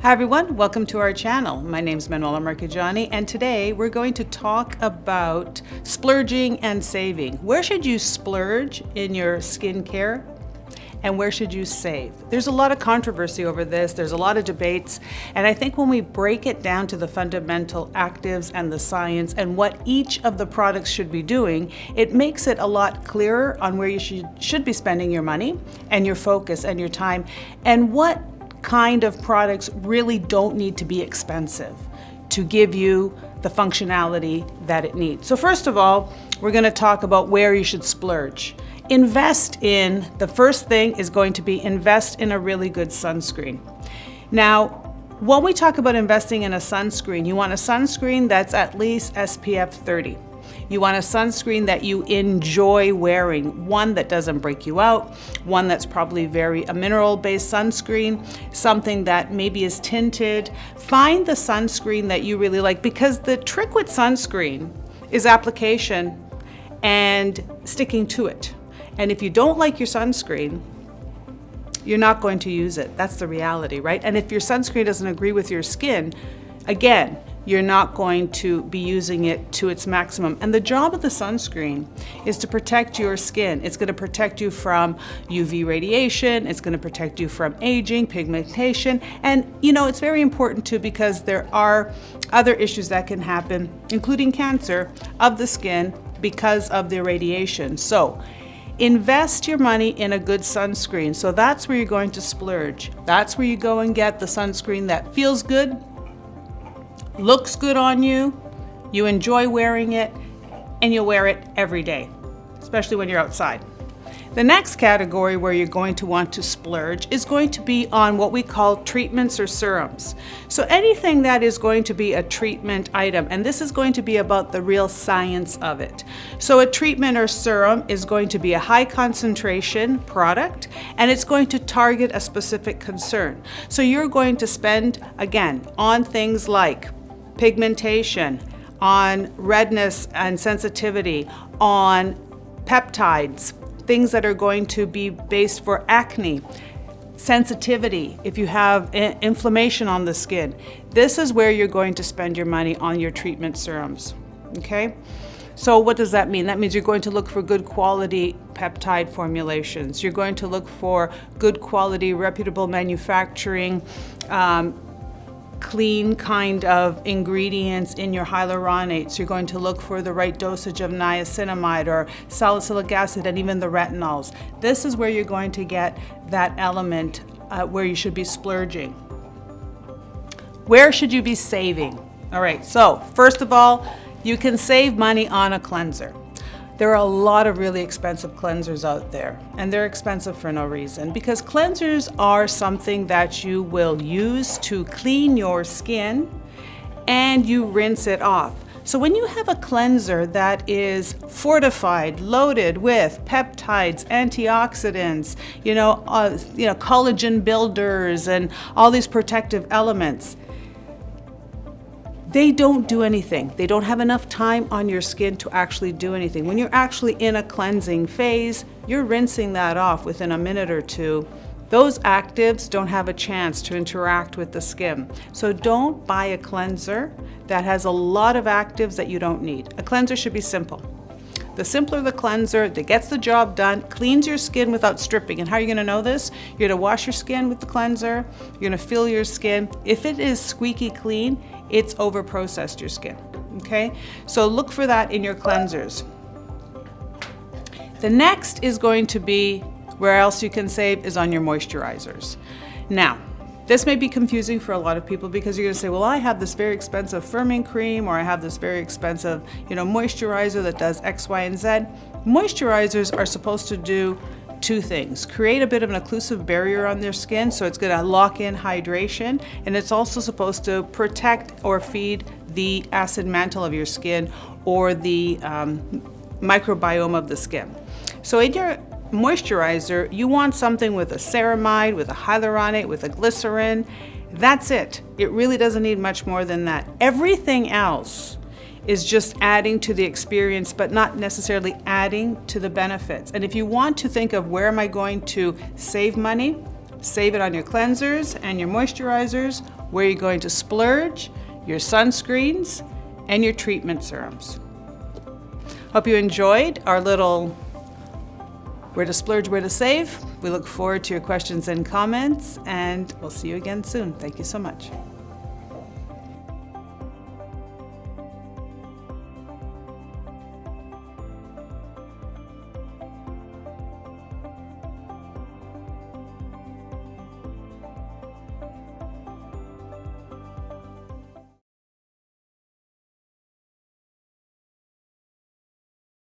Hi everyone, welcome to our channel. My name is Manuela Marcheggiani and today we're going to talk about splurging and saving. Where should you splurge in your skincare and where should you save? There's a lot of controversy over this, there's a lot of debates, and I think when we break it down to the fundamental actives and the science and what each of the products should be doing, it makes it a lot clearer on where you should be spending your money and your focus and your time and what kind of products really don't need to be expensive to give you the functionality that it needs. So first of all, we're going to talk about where you should splurge. Invest in, the first thing is going to be invest in a really good sunscreen. Now, when we talk about investing in a sunscreen, you want a sunscreen that's at least SPF 30. You want a sunscreen that you enjoy wearing, one that doesn't break you out, one that's probably a mineral-based sunscreen, something that maybe is tinted. Find the sunscreen that you really like, because the trick with sunscreen is application and sticking to it. And if you don't like your sunscreen, you're not going to use it. That's the reality, right? And if your sunscreen doesn't agree with your skin, again, you're not going to be using it to its maximum. And the job of the sunscreen is to protect your skin. It's going to protect you from UV radiation. It's going to protect you from aging, pigmentation. And you know, it's very important too, because there are other issues that can happen, including cancer of the skin because of the radiation. So invest your money in a good sunscreen. So that's where you're going to splurge. That's where you go and get the sunscreen that feels good, looks good on you, you enjoy wearing it, and you'll wear it every day, especially when you're outside. The next category where you're going to want to splurge is going to be on what we call treatments or serums. So anything that is going to be a treatment item, and this is going to be about the real science of it. So a treatment or serum is going to be a high concentration product, and it's going to target a specific concern. So you're going to spend, again, on things like pigmentation, on redness and sensitivity, on peptides, things that are going to be based for acne, sensitivity, if you have inflammation on the skin. This is where you're going to spend your money on your treatment serums, okay? So what does that mean? That means you're going to look for good quality peptide formulations. You're going to look for good quality, reputable manufacturing, clean kind of ingredients in your hyaluronates. You're going to look for the right dosage of niacinamide or salicylic acid and even the retinols. This is where you're going to get that element where you should be splurging. Where should you be saving? All right, so first of all, you can save money on a cleanser. There are a lot of really expensive cleansers out there, and they're expensive for no reason, because cleansers are something that you will use to clean your skin and you rinse it off. So when you have a cleanser that is fortified, loaded with peptides, antioxidants, collagen builders and all these protective elements, they don't do anything. They don't have enough time on your skin to actually do anything. When you're actually in a cleansing phase, you're rinsing that off within a minute or two. Those actives don't have a chance to interact with the skin. So don't buy a cleanser that has a lot of actives that you don't need. A cleanser should be simple. The simpler the cleanser that gets the job done, cleans your skin without stripping. And how are you gonna know this? You're gonna wash your skin with the cleanser, you're gonna feel your skin. If it is squeaky clean, it's over-processed your skin, okay? So look for that in your cleansers. The next is going to be, where else you can save is on your moisturizers. Now, this may be confusing for a lot of people because you're gonna say, well, I have this very expensive firming cream, or I have this very expensive, moisturizer that does X, Y, and Z. Moisturizers are supposed to do two things: create a bit of an occlusive barrier on their skin, so it's going to lock in hydration, and it's also supposed to protect or feed the acid mantle of your skin or the microbiome of the skin. So in your moisturizer, you want something with a ceramide, with a hyaluronate, with a glycerin. That's it. It really doesn't need much more than that. Everything else is just adding to the experience, but not necessarily adding to the benefits. And if you want to think of where am I going to save money, save it on your cleansers and your moisturizers, where you're going to splurge your sunscreens and your treatment serums. Hope you enjoyed our little where to splurge, where to save. We look forward to your questions and comments, and we'll see you again soon. Thank you so much.